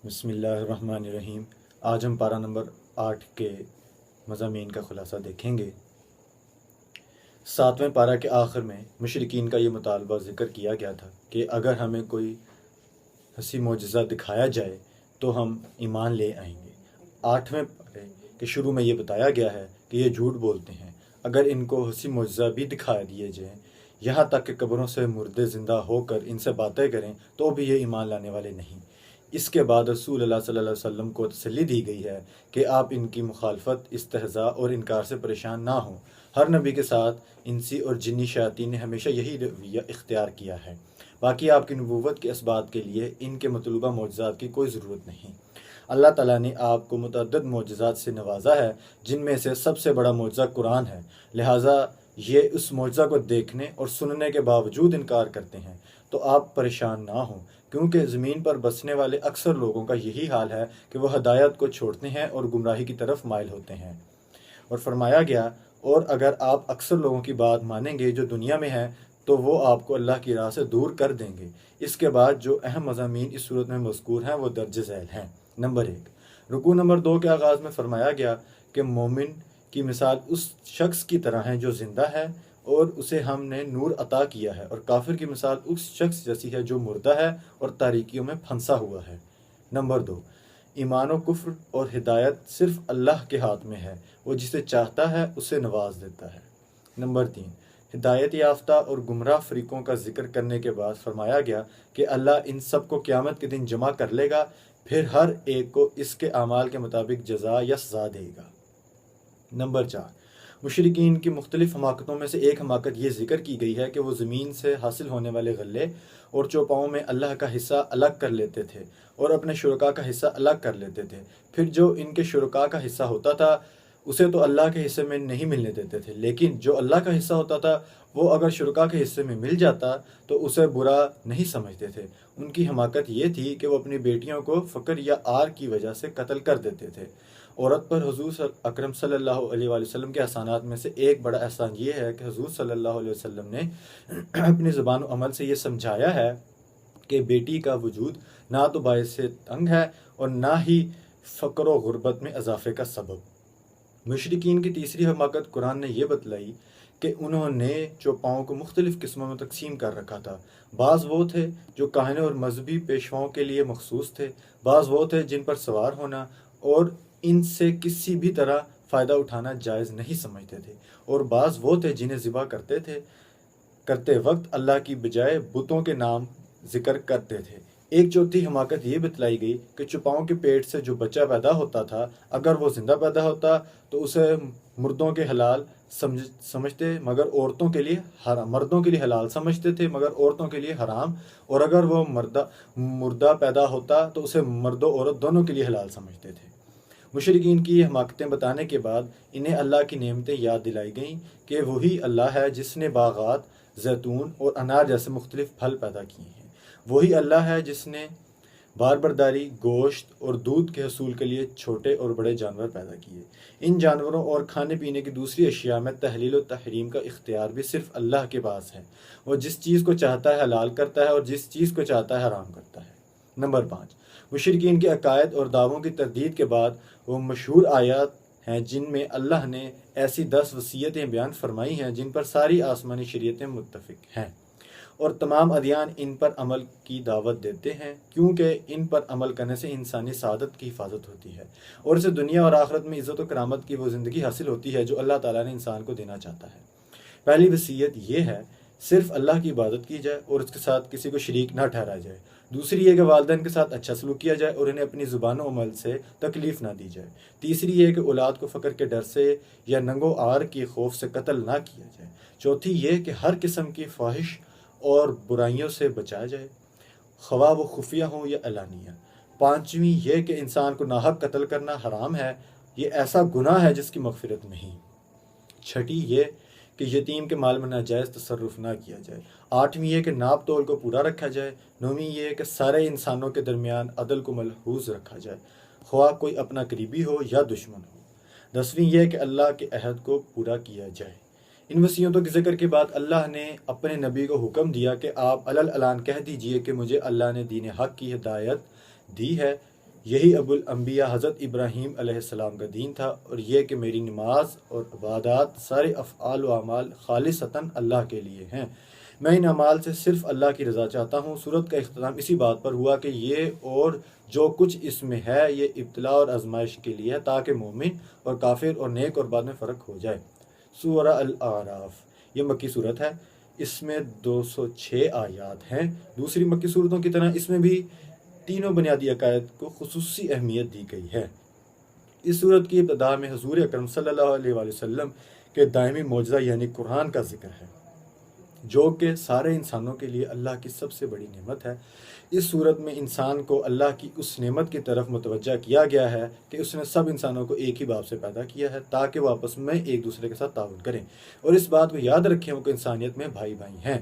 بسم اللہ الرحمن الرحیم۔ آج ہم پارہ نمبر 8 کے مضامین کا خلاصہ دیکھیں گے۔ 7ویں پارہ کے آخر میں مشرکین کا یہ مطالبہ ذکر کیا گیا تھا کہ اگر ہمیں کوئی حسی معجزہ دکھایا جائے تو ہم ایمان لے آئیں گے۔ 8ویں پارے کے شروع میں یہ بتایا گیا ہے کہ یہ جھوٹ بولتے ہیں۔ اگر ان کو حسی معجزہ بھی دکھا دیے جائیں، یہاں تک کہ قبروں سے مردے زندہ ہو کر ان سے باتیں کریں، تو بھی یہ ایمان لانے والے نہیں۔ اس کے بعد رسول اللہ صلی اللہ علیہ وسلم کو تسلی دی گئی ہے کہ آپ ان کی مخالفت، استہزاء اور انکار سے پریشان نہ ہوں۔ ہر نبی کے ساتھ انسی اور جنی شیاطین نے ہمیشہ یہی رویہ اختیار کیا ہے۔ باقی آپ کی نبوت کے اثبات کے لیے ان کے مطلوبہ معجزات کی کوئی ضرورت نہیں۔ اللہ تعالیٰ نے آپ کو متعدد معجزات سے نوازا ہے، جن میں سے سب سے بڑا معجزہ قرآن ہے۔ لہٰذا یہ اس معجزہ کو دیکھنے اور سننے کے باوجود انکار کرتے ہیں تو آپ پریشان نہ ہوں، کیونکہ زمین پر بسنے والے اکثر لوگوں کا یہی حال ہے کہ وہ ہدایت کو چھوڑتے ہیں اور گمراہی کی طرف مائل ہوتے ہیں۔ اور فرمایا گیا، اور اگر آپ اکثر لوگوں کی بات مانیں گے جو دنیا میں ہیں تو وہ آپ کو اللہ کی راہ سے دور کر دیں گے۔ اس کے بعد جو اہم مضامین اس صورت میں مذکور ہیں وہ درج ذیل ہیں۔ نمبر 1، رکوع نمبر 2 کے آغاز میں فرمایا گیا کہ مومن کی مثال اس شخص کی طرح ہے جو زندہ ہے اور اسے ہم نے نور عطا کیا ہے، اور کافر کی مثال اس شخص جیسی ہے جو مردہ ہے اور تاریکیوں میں پھنسا ہوا ہے۔ نمبر 2، ایمان و کفر اور ہدایت صرف اللہ کے ہاتھ میں ہے، وہ جسے چاہتا ہے اسے نواز دیتا ہے۔ نمبر 3، ہدایت یافتہ اور گمراہ فریقوں کا ذکر کرنے کے بعد فرمایا گیا کہ اللہ ان سب کو قیامت کے دن جمع کر لے گا، پھر ہر ایک کو اس کے اعمال کے مطابق جزا یا سزا دے گا۔ نمبر 4، مشرکین کی مختلف حماقتوں میں سے ایک حماقت یہ ذکر کی گئی ہے کہ وہ زمین سے حاصل ہونے والے غلے اور چوپاؤں میں اللہ کا حصہ الگ کر لیتے تھے اور اپنے شرکاء کا حصہ الگ کر لیتے تھے، پھر جو ان کے شرکاء کا حصہ ہوتا تھا اسے تو اللہ کے حصے میں نہیں ملنے دیتے تھے، لیکن جو اللہ کا حصہ ہوتا تھا وہ اگر شرکاء کے حصے میں مل جاتا تو اسے برا نہیں سمجھتے تھے۔ ان کی حماقت یہ تھی کہ وہ اپنی بیٹیوں کو فقر یا عار کی وجہ سے قتل کر دیتے تھے۔ عورت پر حضور اکرم صلی اللہ علیہ وآلہ وسلم کے احسانات میں سے ایک بڑا احسان یہ ہے کہ حضور صلی اللہ علیہ وسلم نے اپنی زبان و عمل سے یہ سمجھایا ہے کہ بیٹی کا وجود نہ تو باعث تنگ ہے اور نہ ہی فقر و غربت میں اضافے کا سبب۔ مشرکین کی تیسری حماقت قرآن نے یہ بتلائی کہ انہوں نے چوپاؤں کو مختلف قسموں میں تقسیم کر رکھا تھا۔ بعض وہ تھے جو کاہنوں اور مذہبی پیشواؤں کے لیے مخصوص تھے، بعض وہ تھے جن پر سوار ہونا اور ان سے کسی بھی طرح فائدہ اٹھانا جائز نہیں سمجھتے تھے، اور بعض وہ تھے جنہیں ذبح کرتے وقت اللہ کی بجائے بتوں کے نام ذکر کرتے تھے۔ ایک چوتھی حماقت یہ بتلائی گئی کہ چوپاؤں کے پیٹ سے جو بچہ پیدا ہوتا تھا اگر وہ زندہ پیدا ہوتا تو اسے مردوں کے حلال سمجھتے مگر عورتوں کے لیے حرام، مردوں کے لیے حلال سمجھتے تھے مگر عورتوں کے لیے حرام، اور اگر وہ مردہ پیدا ہوتا تو اسے مرد و عورت دونوں کے لیے حلال سمجھتے تھے۔ مشرکین کی یہ حماقتیں بتانے کے بعد انہیں اللہ کی نعمتیں یاد دلائی گئیں کہ وہی اللہ ہے جس نے باغات، زیتون اور انار جیسے مختلف پھل پیدا کیے ہیں۔ وہی اللہ ہے جس نے باربرداری، گوشت اور دودھ کے حصول کے لیے چھوٹے اور بڑے جانور پیدا کیے۔ ان جانوروں اور کھانے پینے کی دوسری اشیاء میں تحلیل و تحریم کا اختیار بھی صرف اللہ کے پاس ہے۔ وہ جس چیز کو چاہتا ہے حلال کرتا ہے اور جس چیز کو چاہتا ہے حرام کرتا ہے۔ نمبر 5، مشرکین کے عقائد اور دعووں کی تردید کے بعد وہ مشہور آیات ہیں جن میں اللہ نے ایسی 10 وصیتیں بیان فرمائی ہیں جن پر ساری آسمانی شریعتیں متفق ہیں، اور تمام ادیان ان پر عمل کی دعوت دیتے ہیں، کیونکہ ان پر عمل کرنے سے انسانی سعادت کی حفاظت ہوتی ہے اور اسے دنیا اور آخرت میں عزت و کرامت کی وہ زندگی حاصل ہوتی ہے جو اللہ تعالیٰ نے انسان کو دینا چاہتا ہے۔ پہلی وصیت یہ ہے صرف اللہ کی عبادت کی جائے اور اس کے ساتھ کسی کو شریک نہ ٹھہرایا جائے۔ دوسری یہ کہ والدین کے ساتھ اچھا سلوک کیا جائے اور انہیں اپنی زبان و عمل سے تکلیف نہ دی جائے۔ تیسری یہ کہ اولاد کو فقر کے ڈر سے یا ننگو آر کے خوف سے قتل نہ کیا جائے۔ چوتھی یہ کہ ہر قسم کی فواہش اور برائیوں سے بچایا جائے، خواہ وہ خفیہ ہوں یا علانیہ۔ پانچویں یہ کہ انسان کو ناحق قتل کرنا حرام ہے، یہ ایسا گناہ ہے جس کی مغفرت نہیں۔ چھٹی یہ کہ یتیم کے مال میں ناجائز تصرف نہ کیا جائے۔ آٹھویں یہ کہ ناپ تول کو پورا رکھا جائے۔ نویں یہ کہ سارے انسانوں کے درمیان عدل کو ملحوظ رکھا جائے، خواہ کوئی اپنا قریبی ہو یا دشمن ہو۔ 10ویں یہ کہ اللہ کے عہد کو پورا کیا جائے۔ ان وصیتوں کے ذکر کے بعد اللہ نے اپنے نبی کو حکم دیا کہ آپ علل اعلان کہہ دیجئے کہ مجھے اللہ نے دین حق کی ہدایت دی ہے، یہی ابو الانبیاء حضرت ابراہیم علیہ السلام کا دین تھا، اور یہ کہ میری نماز اور عبادات سارے افعال و اعمال خالصتاً اللہ کے لیے ہیں، میں ان اعمال سے صرف اللہ کی رضا چاہتا ہوں۔ سورت کا اختتام اسی بات پر ہوا کہ یہ اور جو کچھ اس میں ہے یہ ابتلاء اور آزمائش کے لیے ہے، تاکہ مومن اور کافر اور نیک اور بد میں فرق ہو جائے۔ سورہ الاعراف یہ مکی صورت ہے، اس میں 206 آیات ہیں۔ دوسری مکی صورتوں کی طرح اس میں بھی تینوں بنیادی عقائد کو خصوصی اہمیت دی گئی ہے۔ اس صورت کی ابتدا میں حضور اکرم صلی اللہ علیہ وآلہ وسلم کے دائمی معجزہ یعنی قرآن کا ذکر ہے، جو کہ سارے انسانوں کے لیے اللہ کی سب سے بڑی نعمت ہے۔ اس صورت میں انسان کو اللہ کی اس نعمت کی طرف متوجہ کیا گیا ہے کہ اس نے سب انسانوں کو ایک ہی باپ سے پیدا کیا ہے، تاکہ وہ آپس میں ایک دوسرے کے ساتھ تعاون کریں اور اس بات کو یاد رکھیں کہ انسانیت میں بھائی بھائی ہیں۔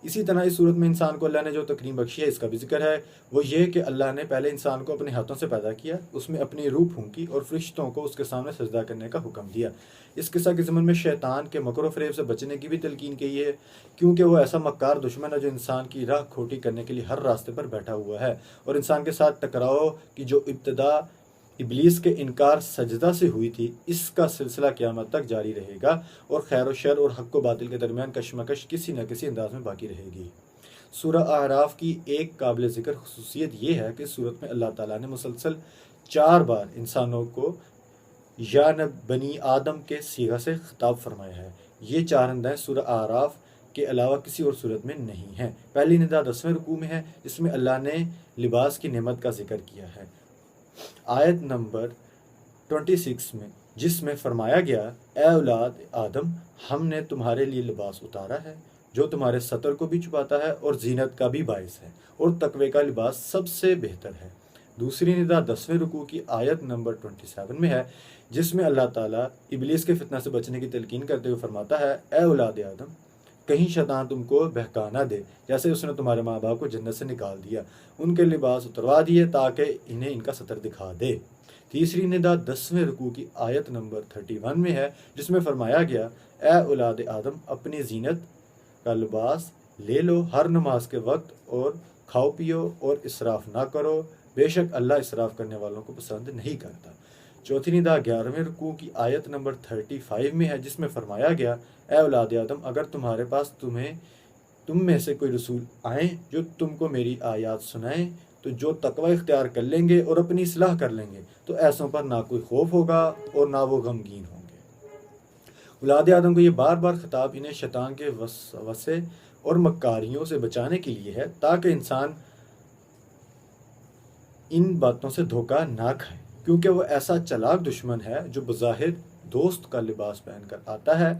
اسی طرح اس صورت میں انسان کو اللہ نے جو تکریم بخشی ہے اس کا بھی ذکر ہے، وہ یہ کہ اللہ نے پہلے انسان کو اپنے ہاتھوں سے پیدا کیا، اس میں اپنی روح پھونکی اور فرشتوں کو اس کے سامنے سجدہ کرنے کا حکم دیا۔ اس قصہ کے ضمن میں شیطان کے مکر و فریب سے بچنے کی بھی تلقین کی ہے، کیونکہ وہ ایسا مکار دشمن ہے جو انسان کی راہ کھوٹی کرنے کے لیے ہر راستے پر بیٹھا ہوا ہے، اور انسان کے ساتھ ٹکراؤ کی جو ابتدا ابلیس کے انکار سجدہ سے ہوئی تھی، اس کا سلسلہ قیامت تک جاری رہے گا، اور خیر و شر اور حق و باطل کے درمیان کشمکش کسی نہ کسی انداز میں باقی رہے گی۔ سورہ اعراف کی ایک قابل ذکر خصوصیت یہ ہے کہ اس سورت میں اللہ تعالیٰ نے مسلسل 4 بار انسانوں کو یا بنی آدم کے صیغہ سے خطاب فرمایا ہے۔ یہ 4 ندائیں سورہ اعراف کے علاوہ کسی اور صورت میں نہیں ہیں۔ پہلی ندا 10ویں رکوع میں ہے، جس میں اللہ نے لباس کی نعمت کا ذکر کیا ہے، آیت نمبر 26 میں، جس میں فرمایا گیا، اے اولاد آدم، ہم نے تمہارے لیے لباس اتارا ہے جو تمہارے سطر کو بھی چھپاتا ہے اور زینت کا بھی باعث ہے، اور تقوی کا لباس سب سے بہتر ہے۔ دوسری ندا 10ویں رکوع کی آیت نمبر 27 میں ہے، جس میں اللہ تعالیٰ ابلیس کے فتنہ سے بچنے کی تلقین کرتے ہوئے فرماتا ہے، اے اولاد آدم، کہیں شیطان تم کو بہکا نہ دے جیسے اس نے تمہارے ماں باپ کو جنت سے نکال دیا، ان کے لباس اتروا دیے تاکہ انہیں ان کا سطر دکھا دے۔ تیسری ندا 10ویں رکوع کی آیت نمبر 31 میں ہے، جس میں فرمایا گیا، اے اولاد آدم، اپنی زینت کا لباس لے لو ہر نماز کے وقت، اور کھاؤ پیو اور اسراف نہ کرو، بے شک اللہ اسراف کرنے والوں کو پسند نہیں کرتا۔ چوتھی ندا 11ویں رکوع کی آیت نمبر 35 میں ہے، جس میں فرمایا گیا، اے اولاد آدم، اگر تمہارے پاس تم میں سے کوئی رسول آئیں جو تم کو میری آیات سنائیں، تو جو تقوی اختیار کر لیں گے اور اپنی اصلاح کر لیں گے تو ایسوں پر نہ کوئی خوف ہوگا اور نہ وہ غمگین ہوں گے۔ اولاد آدم کو یہ بار بار خطاب انہیں شیطان کے وسوسے اور مکاریوں سے بچانے کے لیے ہے، تاکہ انسان ان باتوں سے دھوکہ نہ کھائے، کیونکہ وہ ایسا چلاک دشمن ہے جو بظاہر دوست کا لباس پہن کر آتا ہے،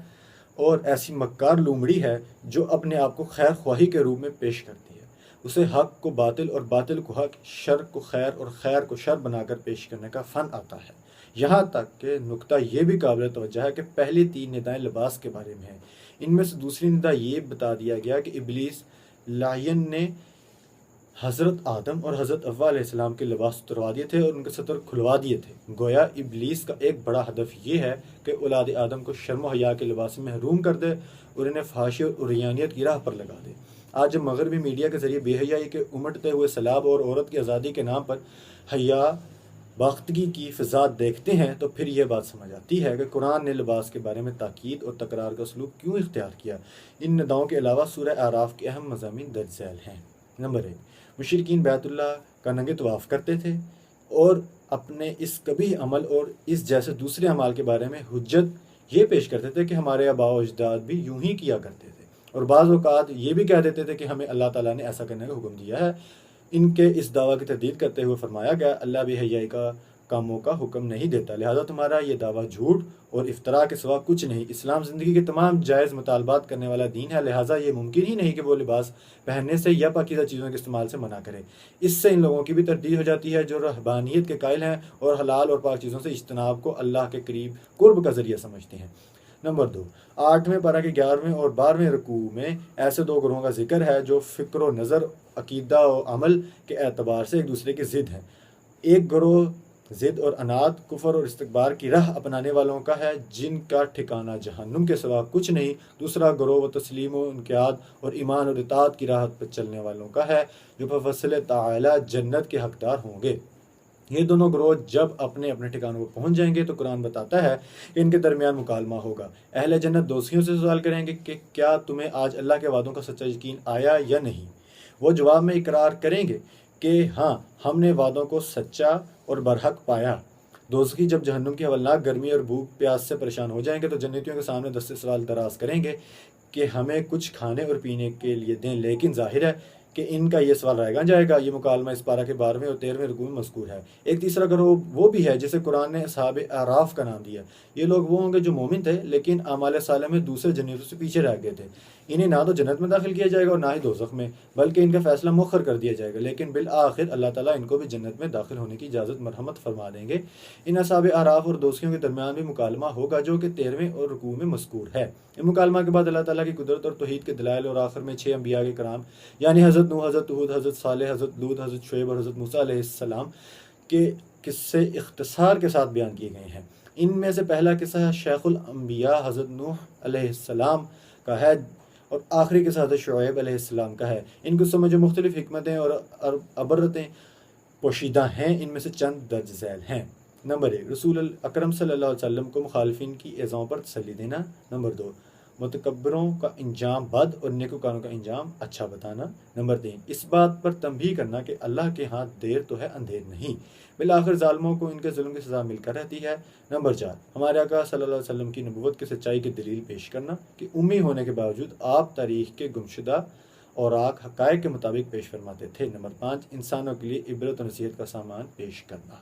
اور ایسی مکار لومڑی ہے جو اپنے آپ کو خیر خواہی کے روپ میں پیش کرتی ہے۔ اسے حق کو باطل اور باطل کو حق، شر کو خیر اور خیر کو شر بنا کر پیش کرنے کا فن آتا ہے۔ یہاں تک کہ نکتہ یہ بھی قابل توجہ ہے کہ پہلی 3 ندائیں لباس کے بارے میں ہیں۔ ان میں سے دوسری ندا یہ بتا دیا گیا کہ ابلیس لعین نے حضرت آدم اور حضرت حوا علیہ السلام کے لباس اتروا دیے تھے اور ان کے سطر کھلوا دیے تھے۔ گویا ابلیس کا ایک بڑا ہدف یہ ہے کہ اولاد آدم کو شرم و حیا کے لباس سے محروم کر دے اور انہیں فحاشی اور عریانیت کی راہ پر لگا دے۔ آج جب مغربی میڈیا کے ذریعے بے حیائی کے امٹتے ہوئے سیلاب اور عورت کی آزادی کے نام پر حیا باختگی کی فضا دیکھتے ہیں تو پھر یہ بات سمجھ آتی ہے کہ قرآن نے لباس کے بارے میں تاکید اور تکرار کا سلوک کیوں اختیار کیا۔ ان نداؤں کے علاوہ سورہ اعراف کے اہم مضامین درج ذیل ہیں۔ نمبر 1، مشرکین بیت اللہ کا ننگے طواف کرتے تھے اور اپنے اس قبیح عمل اور اس جیسے دوسرے اعمال کے بارے میں حجت یہ پیش کرتے تھے کہ ہمارے آباء و اجداد بھی یوں ہی کیا کرتے تھے، اور بعض اوقات یہ بھی کہہ دیتے تھے کہ ہمیں اللہ تعالیٰ نے ایسا کرنے کا حکم دیا ہے۔ ان کے اس دعویٰ کی تردید کرتے ہوئے فرمایا گیا، اللہ بے حیائی کا کاموں کا حکم نہیں دیتا، لہذا تمہارا یہ دعویٰ جھوٹ اور افتراء کے سوا کچھ نہیں۔ اسلام زندگی کے تمام جائز مطالبات کرنے والا دین ہے، لہذا یہ ممکن ہی نہیں کہ وہ لباس پہننے سے یا پاکیزہ چیزوں کے استعمال سے منع کرے۔ اس سے ان لوگوں کی بھی تردید ہو جاتی ہے جو رہبانیت کے قائل ہیں اور حلال اور پاک چیزوں سے اجتناب کو اللہ کے قرب کا ذریعہ سمجھتے ہیں۔ نمبر 2، 8ویں پارہ کے 11ویں اور 12ویں رکوع میں ایسے 2 گروہوں کا ذکر ہے جو فکر و نظر، عقیدہ و عمل کے اعتبار سے ایک دوسرے کی ضد ہیں۔ ایک گروہ ضد اور عناد، کفر اور استکبار کی راہ اپنانے والوں کا ہے جن کا ٹھکانہ جہنم کے سوا کچھ نہیں۔ دوسرا گروہ و تسلیم و انقیاد اور ایمان اور اطاعت کی راہ پر چلنے والوں کا ہے جو بفضل تعالی جنت کے حقدار ہوں گے۔ یہ دونوں گروہ جب اپنے اپنے ٹھکانوں پر پہنچ جائیں گے تو قرآن بتاتا ہے کہ ان کے درمیان مکالمہ ہوگا۔ اہل جنت دوستیوں سے سوال کریں گے کہ کیا تمہیں آج اللہ کے وعدوں کا سچا یقین آیا یا نہیں؟ وہ جواب میں اقرار کریں گے کہ ہاں، ہم نے وعدوں کو سچا اور برحق پایا۔ دوزخی جب جہنم کی ہولناک گرمی اور بھوک پیاس سے پریشان ہو جائیں گے تو جنتیوں کے سامنے دستے سوال دراز کریں گے کہ ہمیں کچھ کھانے اور پینے کے لیے دیں، لیکن ظاہر ہے کہ ان کا یہ سوال رہ جائے گا۔ یہ مکالمہ اس پارہ کے 12ویں اور 13ویں رکوع میں مذکور ہے۔ ایک تیسرا گروہ وہ بھی ہے جسے قرآن نے اصحاب اعراف کا نام دیا۔ یہ لوگ وہ ہوں گے جو مومن تھے لیکن اعمال صالحہ میں دوسرے جنتوں سے پیچھے رہ گئے تھے۔ انہیں نہ تو جنت میں داخل کیا جائے گا اور نہ ہی دوزخ میں، بلکہ ان کا فیصلہ مؤخر کر دیا جائے گا، لیکن بالآخر اللہ تعالیٰ ان کو بھی جنت میں داخل ہونے کی اجازت مرحمت فرما دیں گے۔ ان اصحاب اعراف اور دوزخیوں کے درمیان بھی مکالمہ ہوگا جو کہ 13ویں اور رکوع میں مذکور ہے۔ ان مکالمہ کے بعد اللہ تعالیٰ کی قدرت اور توحید کے دلائل اور آخر میں 6 انبیاء کے کرام یعنی حضرت نوح، حضرت ہود، حضرت صالح، حضرت لوط، حضرت شعیب اور حضرت موسیٰ علیہ السلام کے قصے اختصار کے ساتھ بیان کیے گئے ہیں۔ ان میں سے پہلا قصہ شیخ الانبیاء حضرت نوح علیہ السلام کا ہے اور آخری قصہ حضرت شعیب علیہ السلام کا ہے۔ ان قصوں میں جو مختلف حکمتیں اور عبرتیں پوشیدہ ہیں ان میں سے چند درج ذیل ہیں۔ نمبر 1، رسول اکرم صلی اللہ علیہ وسلم کو مخالفین کی ایذاؤں پر تسلی دینا۔ نمبر 2، متکبروں کا انجام بد اور نیکوکاروں کا انجام اچھا بتانا۔ نمبر 3، اس بات پر تنبیہ کرنا کہ اللہ کے ہاں دیر تو ہے اندھیر نہیں، بالآخر ظالموں کو ان کے ظلم کی سزا مل کر رہتی ہے۔ نمبر 4، ہمارے آقا صلی اللہ علیہ وسلم کی نبوت کی سچائی کی دلیل پیش کرنا کہ امی ہونے کے باوجود آپ تاریخ کے گمشدہ اوراق حقائق کے مطابق پیش فرماتے تھے۔ نمبر 5، انسانوں کے لیے عبرت و نصیحت کا سامان پیش کرنا۔